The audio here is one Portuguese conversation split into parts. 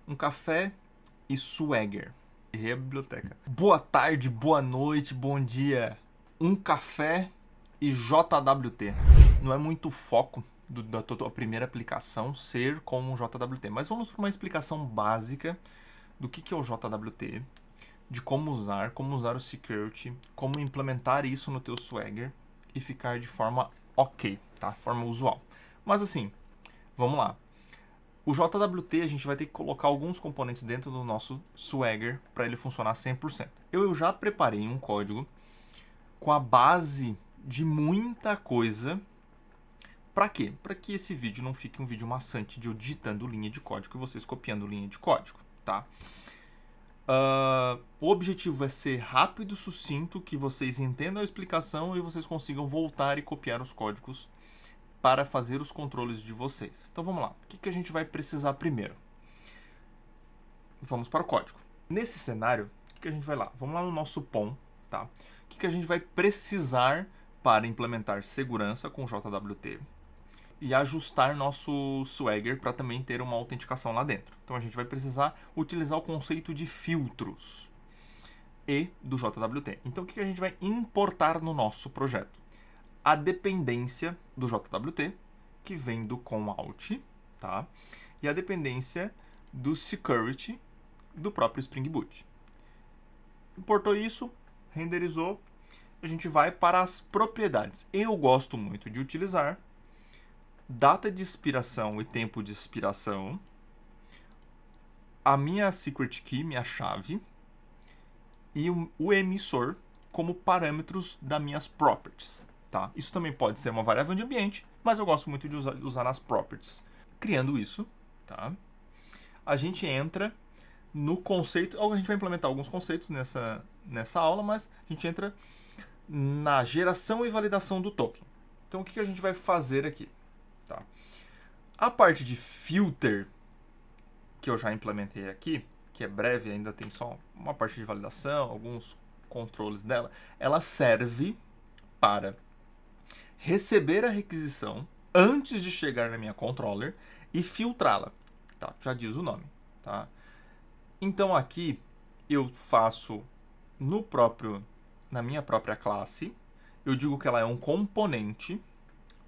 Um café e Swagger. Errei a biblioteca. Boa tarde, boa noite, bom dia. Um café e JWT. Não é muito foco da tua primeira aplicação ser como um JWT, mas vamos para uma explicação básica do que é o JWT, de como usar o security, como implementar isso no teu Swagger e ficar de forma ok, tá? Forma usual. Mas assim, vamos lá. O JWT a gente vai ter que colocar alguns componentes dentro do nosso Swagger para ele funcionar 100%. Eu já preparei um código com a base de muita coisa. Para quê? Para que esse vídeo não fique um vídeo maçante de eu digitando linha de código e vocês copiando linha de código, tá? O objetivo é ser rápido, sucinto, que vocês entendam a explicação e vocês consigam voltar e copiar os códigos para fazer os controles de vocês. Então vamos lá. O que a gente vai precisar primeiro? Vamos para o código. Nesse cenário, o que a gente vai lá? Vamos lá no nosso POM, tá? O que a gente vai precisar para implementar segurança com JWT e ajustar nosso Swagger para também ter uma autenticação lá dentro. Então a gente vai precisar utilizar o conceito de filtros e do JWT. Então o que a gente vai importar no nosso projeto? A dependência do JWT, que vem do comout, tá? E a dependência do security do próprio Spring Boot. Importou isso, renderizou, a gente vai para as propriedades. Eu gosto muito de utilizar data de expiração e tempo de expiração, a minha secret key, minha chave, e o emissor como parâmetros das minhas properties. Tá? Isso também pode ser uma variável de ambiente, mas eu gosto muito de usar nas properties. Criando isso, tá? A gente entra no conceito, a gente vai implementar alguns conceitos nessa aula, mas a gente entra na geração e validação do token. Então o que a gente vai fazer aqui? Tá? A parte de filter, que eu já implementei aqui, que é breve, ainda tem só uma parte de validação, alguns controles dela, ela serve para receber a requisição antes de chegar na minha controller e filtrá-la, tá? Já diz o nome, tá? Então aqui eu faço na minha própria classe, eu digo que ela é um componente,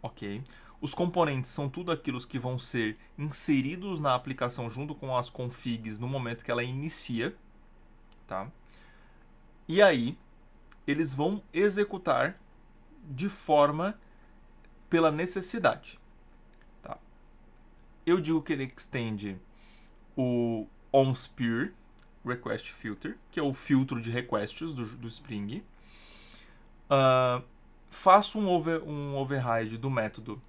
ok? Os componentes são tudo aqueles que vão ser inseridos na aplicação junto com as configs no momento que ela inicia, tá? E aí eles vão executar de forma pela necessidade. Tá? Eu digo que ele extende o onSpear request filter, que é o filtro de requests do Spring. Faço um override do método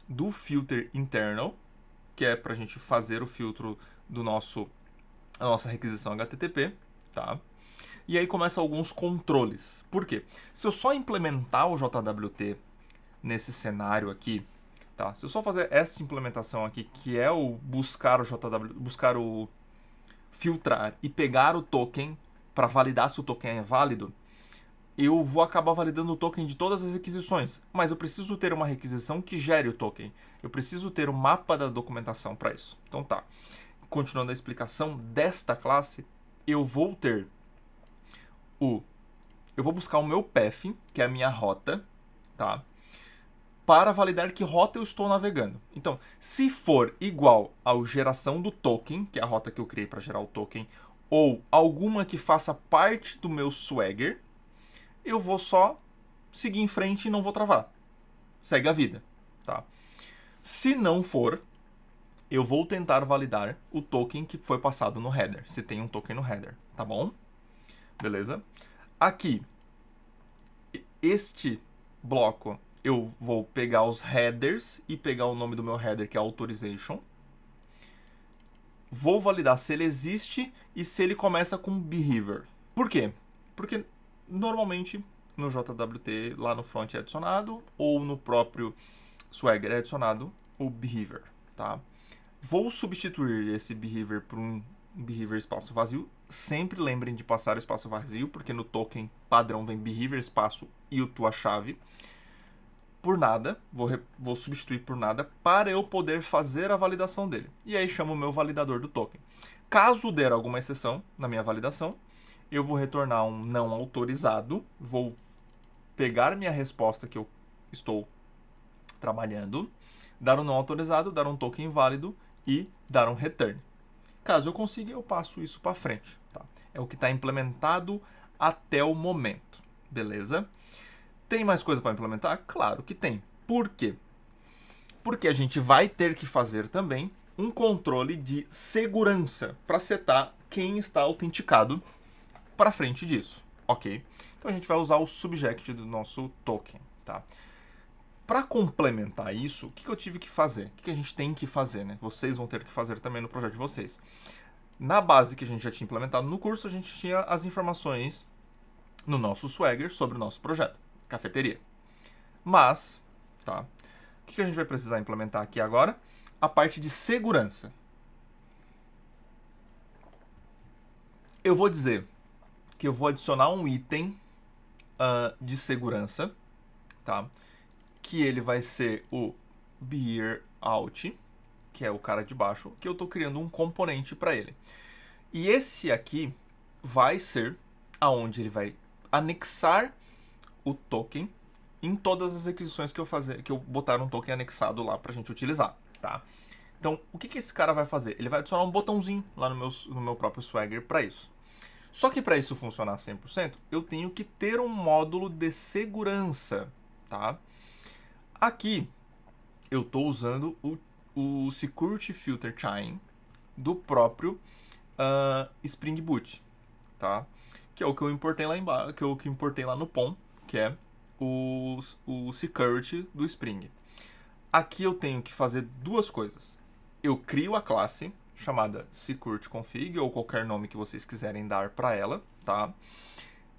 do filter internal, que é para a gente fazer o filtro a nossa requisição HTTP. Tá? E aí começam alguns controles. Por quê? Se eu só implementar o JWT nesse cenário aqui, tá? Se eu só fazer essa implementação aqui, que é o buscar o filtrar e pegar o token para validar se o token é válido, eu vou acabar validando o token de todas as requisições. Mas eu preciso ter uma requisição que gere o token. Eu preciso ter o mapa da documentação para isso. Então tá. Continuando a explicação desta classe, eu vou ter eu vou buscar o meu path, que é a minha rota, tá? Para validar que rota eu estou navegando. Então, se for igual à geração do token, que é a rota que eu criei para gerar o token, ou alguma que faça parte do meu Swagger, eu vou só seguir em frente e não vou travar. Segue a vida, tá? Se não for, eu vou tentar validar o token que foi passado no header, se tem um token no header, tá bom? Beleza? Aqui, este bloco, eu vou pegar os headers e pegar o nome do meu header, que é authorization. Vou validar se ele existe e se ele começa com behavior. Por quê? Porque normalmente no JWT lá no front é adicionado ou no próprio Swagger é adicionado o behavior, tá? Vou substituir esse behavior por um behavior espaço vazio. Sempre lembrem de passar o espaço vazio, porque no token padrão vem behavior espaço e a tua chave. Por nada, vou substituir por nada para eu poder fazer a validação dele. E aí chamo o meu validador do token. Caso der alguma exceção na minha validação, eu vou retornar um não autorizado, vou pegar minha resposta que eu estou trabalhando, dar um não autorizado, dar um token inválido e dar um return. Caso eu consiga, eu passo isso para frente. Tá? É o que está implementado até o momento. Beleza? Tem mais coisa para implementar? Claro que tem. Por quê? Porque a gente vai ter que fazer também um controle de segurança para setar quem está autenticado para frente disso, ok? Então a gente vai usar o subject do nosso token, tá? Para complementar isso, o que eu tive que fazer? O que a gente tem que fazer, né? Vocês vão ter que fazer também no projeto de vocês. Na base que a gente já tinha implementado no curso, a gente tinha as informações no nosso Swagger sobre o nosso projeto, cafeteria. Mas, tá? O que a gente vai precisar implementar aqui agora? A parte de segurança. Eu vou dizer que eu vou adicionar um item de segurança, tá? Que ele vai ser o beer out, que é o cara de baixo, que eu estou criando um componente para ele. E esse aqui vai ser aonde ele vai anexar o token em todas as requisições que eu botar um token anexado lá para a gente utilizar, tá? Então, o que esse cara vai fazer? Ele vai adicionar um botãozinho lá no meu próprio Swagger para isso. Só que para isso funcionar 100%, eu tenho que ter um módulo de segurança, tá? Aqui, eu estou usando o Security Filter Chain do próprio Spring Boot, tá? Que é o que eu importei lá embaixo, que é o que eu importei lá no POM, que é o Security do Spring. Aqui eu tenho que fazer duas coisas. Eu crio a classe chamada Security Config, ou qualquer nome que vocês quiserem dar para ela, tá?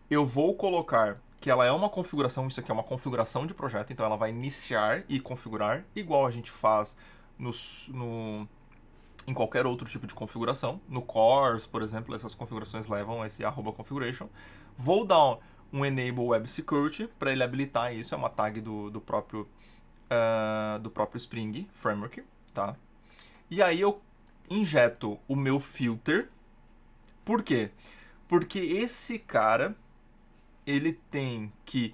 Eu vou colocar que ela é uma configuração, isso aqui é uma configuração de projeto, então ela vai iniciar e configurar, igual a gente faz em qualquer outro tipo de configuração. No CORS, por exemplo, essas configurações levam esse @configuration. Vou dar um enable web security para ele habilitar isso, é uma tag do próprio Spring Framework, tá? E aí eu injeto o meu filter. Por quê? Porque esse cara, ele tem que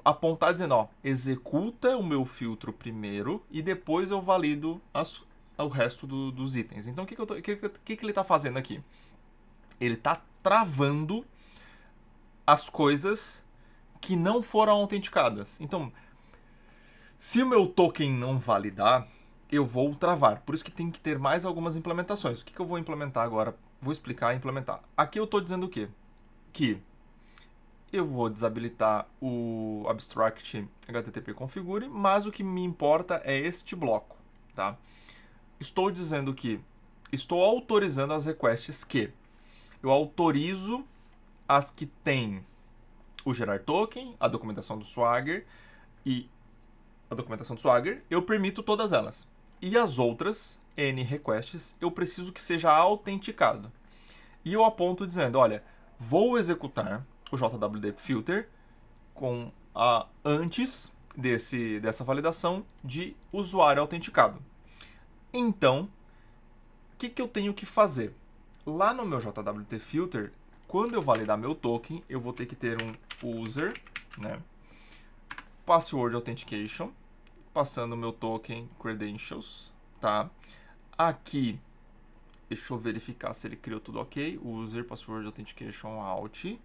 apontar dizendo, ó, executa o meu filtro primeiro e depois eu valido o resto dos itens. Então, o que ele está fazendo aqui? Ele está travando as coisas que não foram autenticadas. Então, se o meu token não validar, eu vou travar. Por isso que tem que ter mais algumas implementações. O que eu vou implementar agora? Vou explicar e implementar. Aqui eu estou dizendo o quê? Que eu vou desabilitar o abstract HTTP configure, mas o que me importa é este bloco, tá? Estou dizendo que estou autorizando as requests que eu autorizo as que têm o gerar token, a documentação do Swagger e a documentação do Swagger, eu permito todas elas. E as outras, N requests, eu preciso que seja autenticado. E eu aponto dizendo, olha, vou executar o JWT filter antes dessa validação de usuário autenticado. Então, o que eu tenho que fazer? Lá no meu JWT filter, quando eu validar meu token, eu vou ter que ter um user, né? Password authentication, passando o meu token credentials, tá? Aqui, deixa eu verificar se ele criou tudo ok. User password authentication out.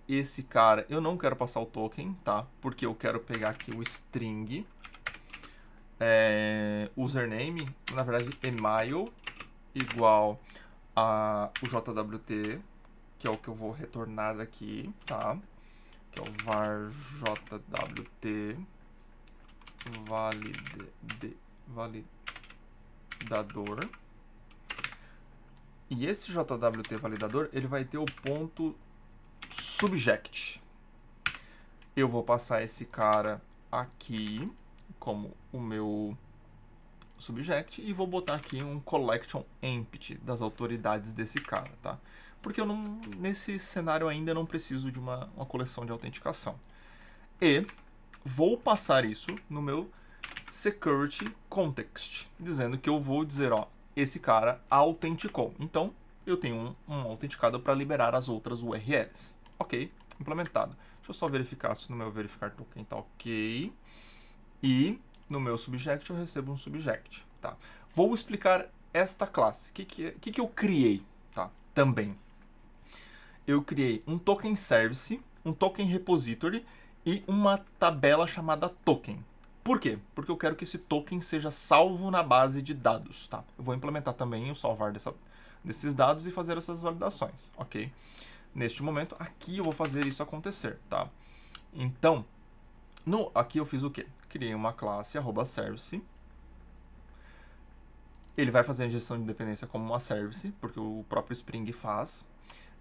Esse cara, eu não quero passar o token, tá? Porque eu quero pegar aqui o string. Username, na verdade, email igual a o JWT, que é o que eu vou retornar daqui, tá? Que é o var JWT validador. E esse JWT validador, ele vai ter o ponto subject. Eu vou passar esse cara aqui como o meu subject e vou botar aqui um collection empty das autoridades desse cara, tá? Porque eu não, nesse cenário ainda não preciso de uma coleção de autenticação. E vou passar isso no meu security context, dizendo que eu vou dizer, ó, esse cara autenticou. Então, eu tenho um autenticado para liberar as outras URLs. Ok, implementado. Deixa eu só verificar se no meu verificar token está ok. E no meu subject eu recebo um subject. Tá? Vou explicar esta classe. O que eu criei? Tá? Também. Eu criei um token service, um token repository e uma tabela chamada token. Por quê? Porque eu quero que esse token seja salvo na base de dados. Tá? Eu vou implementar também o salvar desses dados e fazer essas validações. Ok? Neste momento, aqui eu vou fazer isso acontecer. Tá? Então, aqui eu fiz o quê? Criei uma classe @service. Ele vai fazer a injeção de dependência como uma service, porque o próprio Spring faz.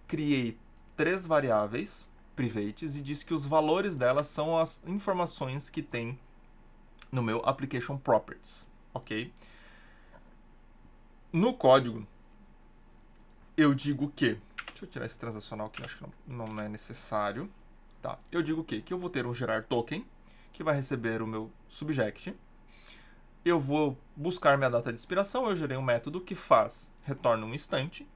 Criei 3 variáveis privates e disse que os valores delas são as informações que tem no meu application properties, ok? No código, eu digo que... Deixa eu tirar esse transacional que eu acho que não é necessário. Tá? Eu digo que eu vou ter um gerar token, que vai receber o meu subject. Eu vou buscar minha data de expiração, eu gerei um método que retorna um instante.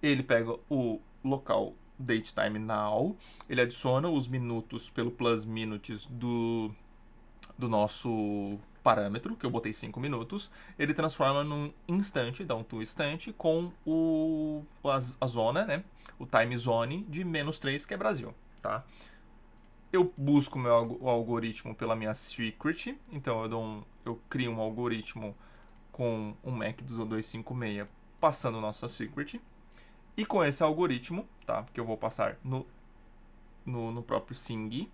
Ele pega o local datetime.now, ele adiciona os minutos pelo plus minutes do nosso parâmetro, que eu botei 5 minutos, ele transforma num instante, dá um toInstant, com a zona, né, o time zone de -3, que é Brasil. Tá? Eu busco o algoritmo pela minha secret, então eu crio um algoritmo com um MAC 256 passando nossa secret. E com esse algoritmo, tá, que eu vou passar no próprio Sing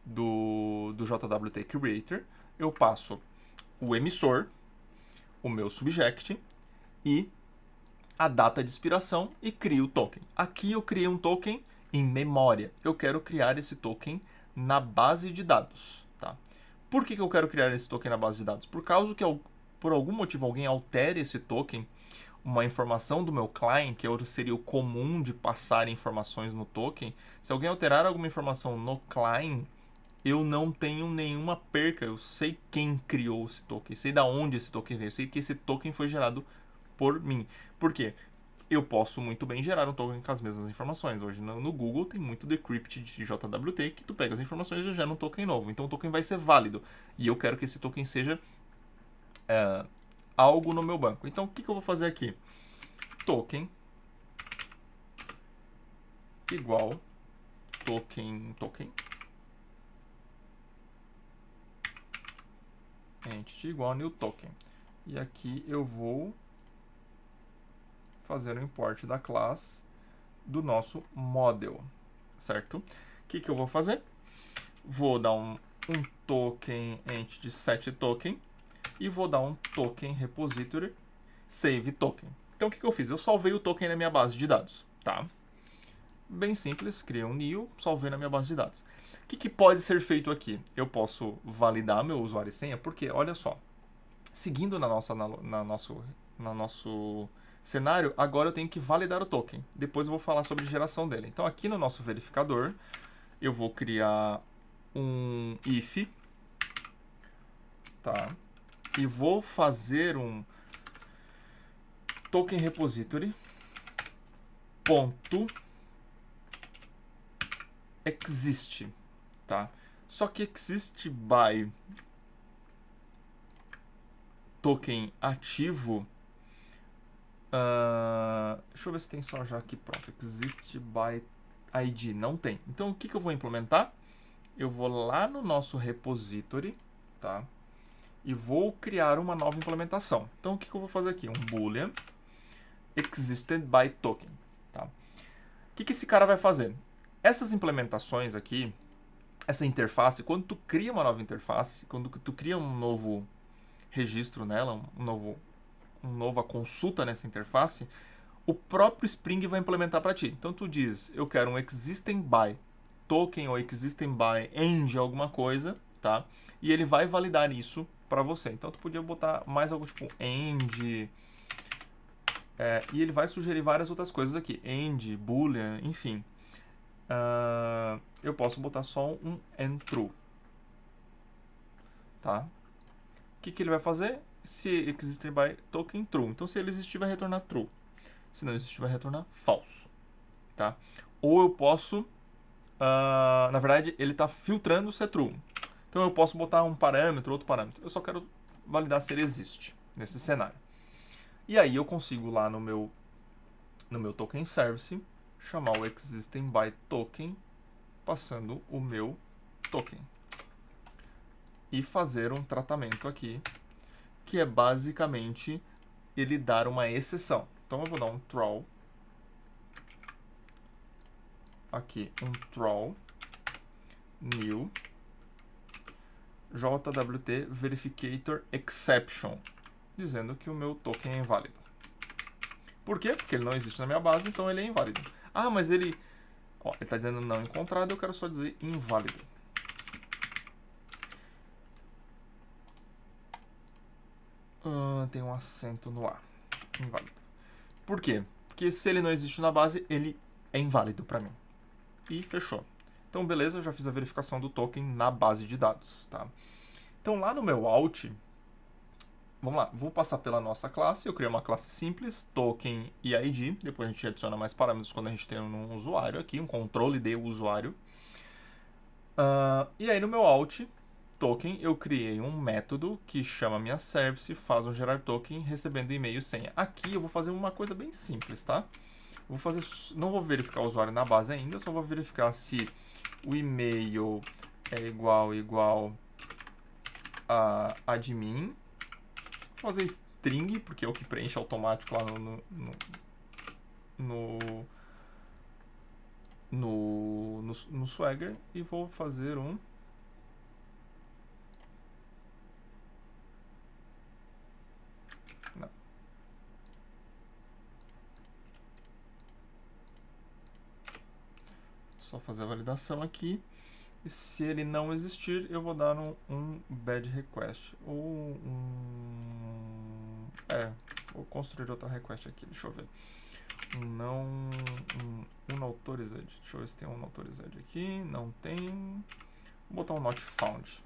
do JWT Creator, eu passo o emissor, o meu subject e a data de expiração e crio o token. Aqui eu criei um token em memória. Eu quero criar esse token na base de dados. Tá? Por que eu quero criar esse token na base de dados? Por causa que, por algum motivo, alguém altere esse token, uma informação do meu client, que seria o comum de passar informações no token, se alguém alterar alguma informação no client, eu não tenho nenhuma perca. Eu sei quem criou esse token, sei da onde esse token veio, sei que esse token foi gerado por mim. Por quê? Eu posso muito bem gerar um token com as mesmas informações. Hoje no Google tem muito decrypt de JWT que tu pega as informações e já gera um token novo. Então o token vai ser válido. E eu quero que esse token seja algo no meu banco. Então o que eu vou fazer aqui? Token igual token entity igual new token. E aqui eu vou fazer o import da classe do nosso model, certo? O que eu vou fazer? Vou dar um token entity set token e vou dar um token repository save token. Então o que eu fiz? Eu salvei o token na minha base de dados, tá? Bem simples, criei um new, salvei na minha base de dados. O que pode ser feito aqui? Eu posso validar meu usuário e senha, porque, olha só, seguindo no nosso cenário, agora eu tenho que validar o token. Depois eu vou falar sobre geração dele. Então aqui no nosso verificador, eu vou criar um if, tá? E vou fazer um token repository ponto exist, tá? Só que exist by token ativo, deixa eu ver se tem só já aqui, pronto, exist by id, não tem. Então o que eu vou implementar? Eu vou lá no nosso repository, tá? E vou criar uma nova implementação. Então o que eu vou fazer aqui? Um boolean existed by token, tá? O que esse cara vai fazer? Essas implementações aqui, essa interface, quando tu cria uma nova interface, quando tu cria um novo registro nela, uma nova consulta nessa interface, o próprio Spring vai implementar para ti. Então tu diz, eu quero um existing by token ou existing by end alguma coisa, tá? E ele vai validar isso para você. Então tu podia botar mais algo tipo end, e ele vai sugerir várias outras coisas aqui, end, boolean, enfim. Eu posso botar só um and true, tá? O que ele vai fazer? se existem by token true. Então, se ele existir, vai retornar true. Se não existir, vai retornar falso. Tá? Ou eu posso... na verdade, ele está filtrando se é true. Então, eu posso botar um parâmetro, outro parâmetro. Eu só quero validar se ele existe nesse cenário. E aí, eu consigo lá no meu token service chamar o existing by token passando o meu token. E fazer um tratamento aqui que é basicamente ele dar uma exceção. Então eu vou dar um throw aqui, um throw new JWT verificator exception, dizendo que o meu token é inválido. Por quê? Porque ele não existe na minha base, então ele é inválido. Ah, mas ele está dizendo não encontrado, eu quero só dizer inválido. Tem um acento no A. Inválido. Por quê? Porque se ele não existe na base, ele é inválido para mim. E fechou. Então, beleza, eu já fiz a verificação do token na base de dados. Tá? Então, lá no meu out, vamos lá, vou passar pela nossa classe. Eu criei uma classe simples, token e ID. Depois a gente adiciona mais parâmetros quando a gente tem um usuário aqui, um controle de usuário. E aí no meu out, token, eu criei um método que chama minha service, faz um gerar token recebendo e-mail e senha. Aqui eu vou fazer uma coisa bem simples, tá? Não vou verificar o usuário na base ainda, eu só vou verificar se o e-mail é igual a admin. Vou fazer string, porque é o que preenche automático lá no Swagger, e vou fazer um só fazer a validação aqui. E se ele não existir, eu vou dar um bad request. Ou vou construir outra request aqui, deixa eu ver. Unauthorized. Deixa eu ver se tem um unauthorized aqui. Não tem. Vou botar um not found.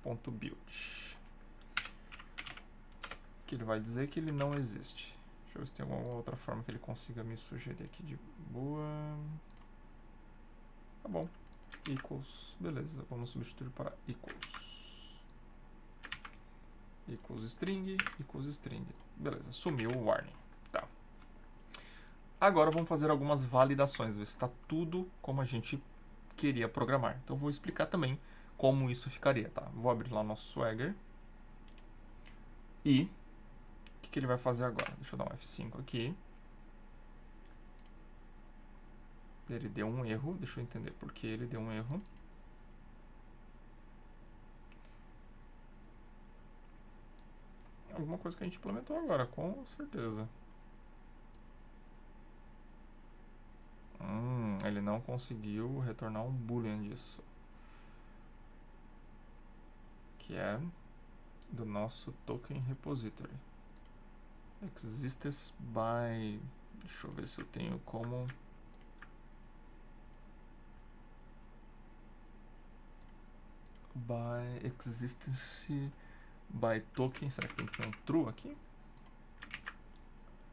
.build. Que ele vai dizer que ele não existe. Deixa eu ver se tem alguma outra forma que ele consiga me sugerir aqui de boa. Tá bom. Equals. Beleza, vamos substituir para equals. Equals string, equals string. Beleza, sumiu o warning. Tá. Agora vamos fazer algumas validações, ver se está tudo como a gente queria programar. Então eu vou explicar também como isso ficaria, tá? Vou abrir lá o nosso Swagger. E o que ele vai fazer agora? Deixa eu dar um F5 aqui. Ele deu um erro, deixa eu entender por que ele deu um erro. Alguma coisa que a gente implementou agora, com certeza. Ele não conseguiu retornar um boolean disso. Que é do nosso token repository. Exists by... Deixa eu ver se eu tenho como... by existence by token. Será que tem que ter um true aqui?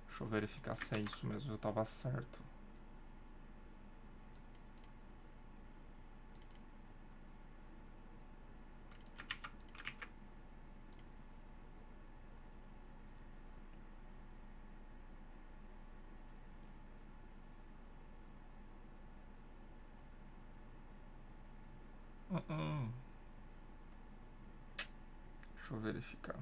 Deixa eu verificar se é isso mesmo, eu estava certo. Deixa eu verificar.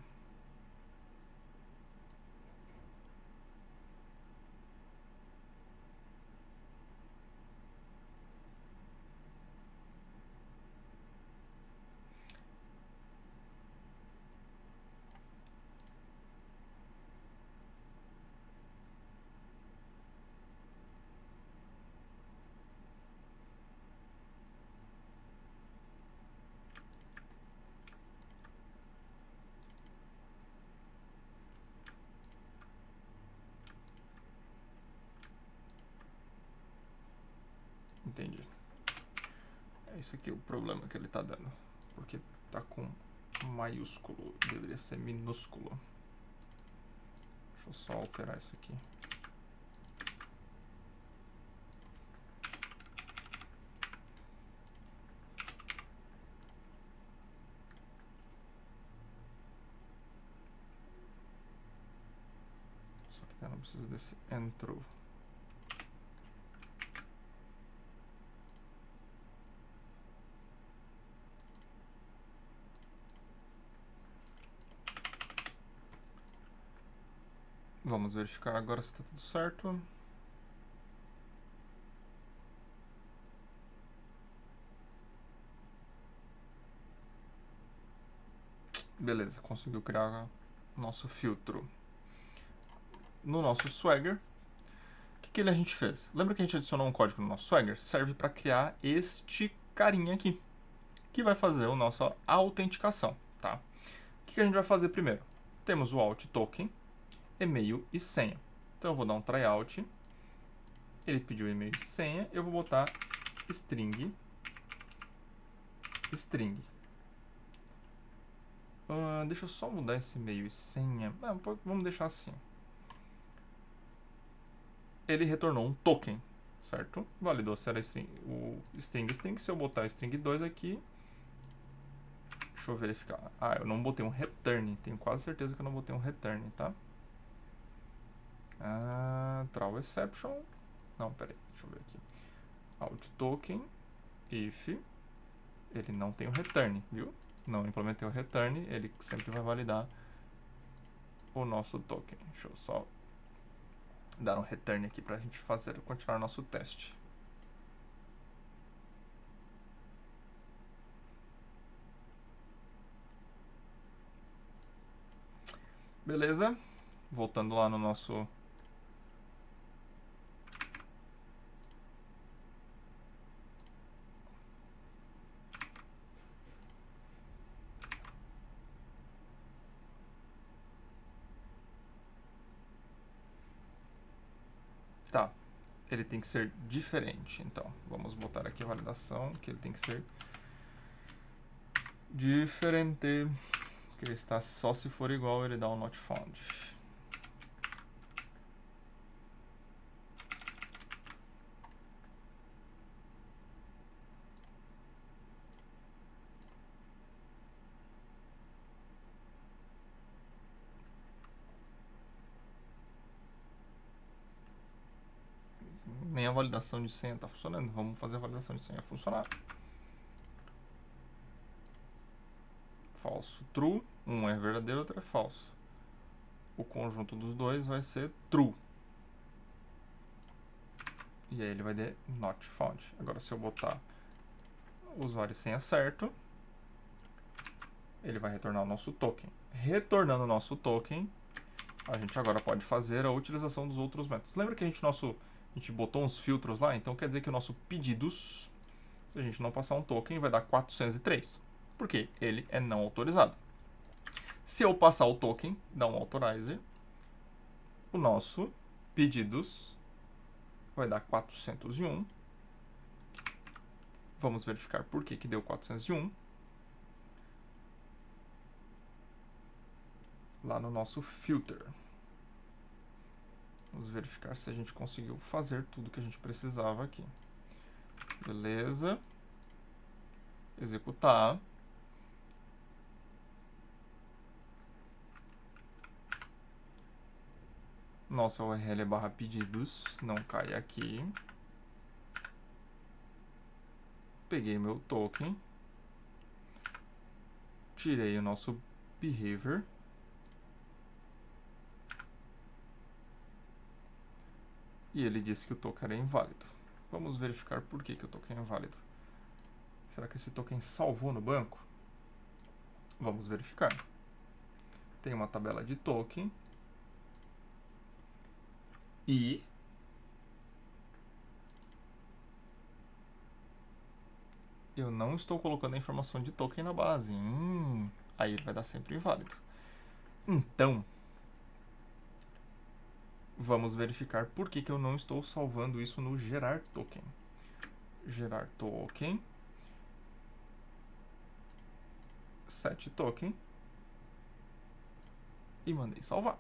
Entendi. É isso aqui o problema que ele está dando. Porque tá com maiúsculo, deveria ser minúsculo. Deixa eu só alterar isso aqui. Só que eu não preciso desse entrou. Vamos verificar agora se está tudo certo. Beleza, conseguiu criar nosso filtro. No nosso Swagger, o que a gente fez? Lembra que a gente adicionou um código no nosso Swagger? Serve para criar este carinha aqui, que vai fazer a nossa autenticação, tá? O que a gente vai fazer primeiro? Temos o alt token, e-mail e senha. Então eu vou dar um tryout. Ele pediu e-mail e senha, eu vou botar string. Deixa eu só mudar esse e-mail e senha. Não, vamos deixar assim. Ele retornou um token, certo? Validou se era o string. Se eu botar string 2 aqui, deixa eu verificar. Ah, eu não botei um return. Tenho quase certeza que eu não botei um return, tá? Throw exception. Não, peraí, deixa eu ver aqui. Alt token, if. Ele não tem o return, viu? Não implementei o return, ele sempre vai validar o nosso token. Deixa eu só dar um return aqui pra gente continuar nosso teste. Beleza? Voltando lá no nosso... Tá, ele tem que ser diferente, então. Vamos botar aqui a validação, que ele tem que ser diferente. Que ele está só se for igual, ele dá um not found. Nem a validação de senha está funcionando. Vamos fazer a validação de senha funcionar. Falso, true. Um é verdadeiro, outro é falso. O conjunto dos dois vai ser true. E aí ele vai dar not found. Agora se eu botar usuário e senha certo, ele vai retornar o nosso token. Retornando o nosso token, a gente agora pode fazer a utilização dos outros métodos. Lembra que a gente botou uns filtros lá? Então quer dizer que o nosso pedidos, se a gente não passar um token, vai dar 403. Porque ele é não autorizado. Se eu passar o token, dar um authorizer, o nosso pedidos vai dar 401. Vamos verificar por que deu 401. Lá no nosso filter. Vamos verificar se a gente conseguiu fazer tudo que a gente precisava aqui. Beleza. Executar. Nossa URL é /pedidos, não cai aqui. Peguei meu token. Tirei o nosso behavior. E ele disse que o token era inválido. Vamos verificar por que o token é inválido. Será que esse token salvou no banco? Vamos verificar. Tem uma tabela de token. E eu não estou colocando a informação de token na base. Aí ele vai dar sempre inválido. Então, vamos verificar por que eu não estou salvando isso no gerar token. Gerar token. set token e mandei salvar.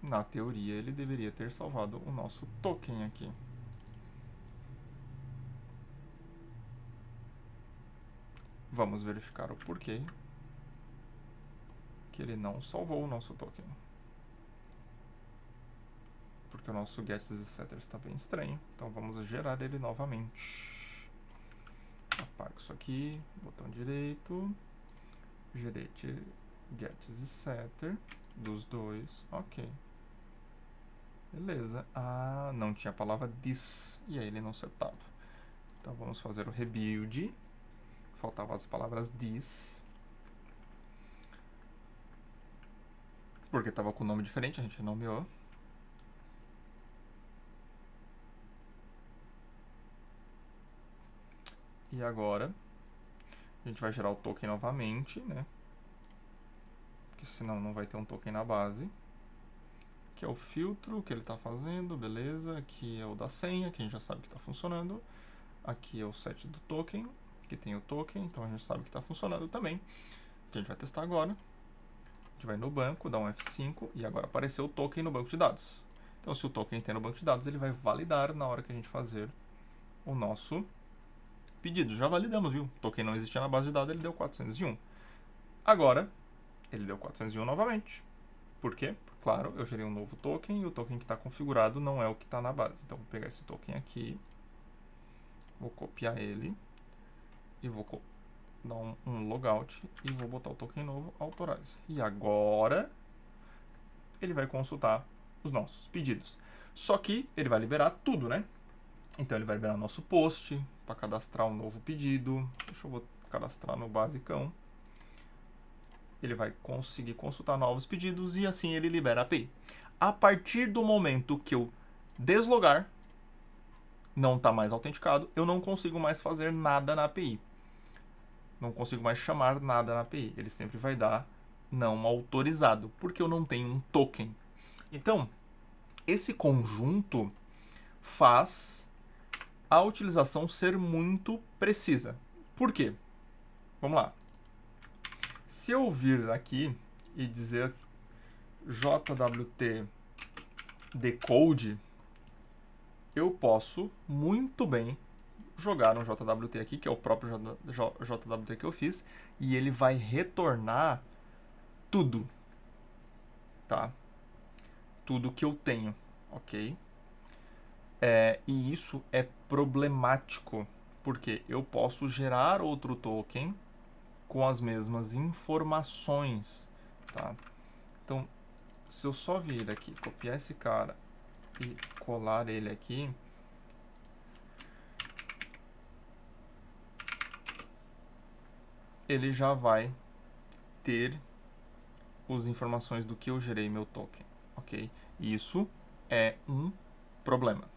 Na teoria, ele deveria ter salvado o nosso token aqui. Vamos verificar o porquê que ele não salvou o nosso token. Porque o nosso gets e setters está bem estranho. Então vamos gerar ele novamente. Apago isso aqui, botão direito, gerate gets e setter dos dois, ok. Beleza. Ah, não tinha a palavra this, e aí ele não setava. Então vamos fazer o rebuild. Faltavam as palavras this. Porque estava com nome diferente, a gente renomeou. E agora, a gente vai gerar o token novamente, né? Porque senão não vai ter um token na base. Aqui é o filtro que ele está fazendo, beleza. Aqui é o da senha, que a gente já sabe que está funcionando. Aqui é o set do token, que tem o token, então a gente sabe que está funcionando também. Que a gente vai testar agora. A gente vai no banco, dá um F5 e agora apareceu o token no banco de dados. Então, se o token tem no banco de dados, ele vai validar na hora que a gente fazer o nosso pedido. Já validamos, viu? O token não existia na base de dados, ele deu 401. Agora, ele deu 401 novamente. Por quê? Claro, eu gerei um novo token e o token que está configurado não é o que está na base. Então, vou pegar esse token aqui, vou copiar ele e vou dar um logout e vou botar o token novo, authorize. E agora, ele vai consultar os nossos pedidos. Só que ele vai liberar tudo, né? Então, ele vai liberar nosso post para cadastrar um novo pedido. Deixa eu cadastrar no basicão. Ele vai conseguir consultar novos pedidos e assim ele libera a API. A partir do momento que eu deslogar, não está mais autenticado, eu não consigo mais fazer nada na API. Não consigo mais chamar nada na API. Ele sempre vai dar não autorizado, porque eu não tenho um token. Então, esse conjunto faz a utilização ser muito precisa. Por quê? Vamos lá. Se eu vir aqui e dizer JWT decode, eu posso muito bem jogar um JWT aqui, que é o próprio JWT que eu fiz, e ele vai retornar tudo, tá? Tudo que eu tenho, ok? E isso é problemático, porque eu posso gerar outro token com as mesmas informações, tá? Então, se eu só vir aqui, copiar esse cara e colar ele aqui, ele já vai ter as informações do que eu gerei meu token, ok? Isso é um problema.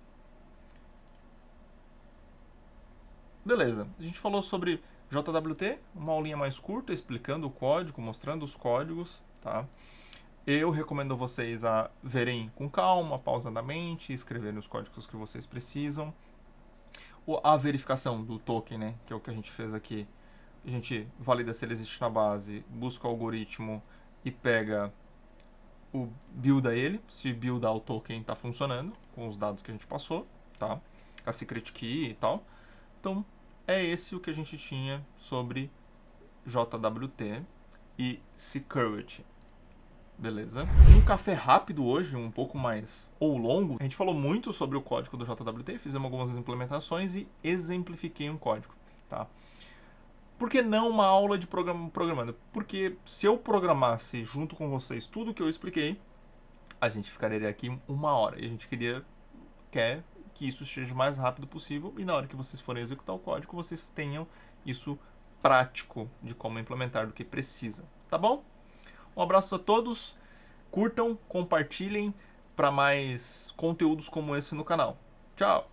Beleza, a gente falou sobre JWT, uma aulinha mais curta explicando o código, mostrando os códigos, tá? Eu recomendo vocês a verem com calma, pausadamente, escreverem os códigos que vocês precisam. A verificação do token, né, que é o que a gente fez aqui. A gente valida se ele existe na base, busca o algoritmo e pega builda ele, se buildar o token está funcionando com os dados que a gente passou, tá? A secret key e tal. Então, é esse o que a gente tinha sobre JWT e security. Beleza? Um café rápido hoje, um pouco mais ou longo. A gente falou muito sobre o código do JWT, fizemos algumas implementações e exemplifiquei um código, tá? Por que não uma aula de programando? Porque se eu programasse junto com vocês tudo que eu expliquei, a gente ficaria aqui 1 hora. E a gente quer que isso seja o mais rápido possível e na hora que vocês forem executar o código, vocês tenham isso prático de como implementar do que precisa, tá bom? Um abraço a todos, curtam, compartilhem para mais conteúdos como esse no canal. Tchau!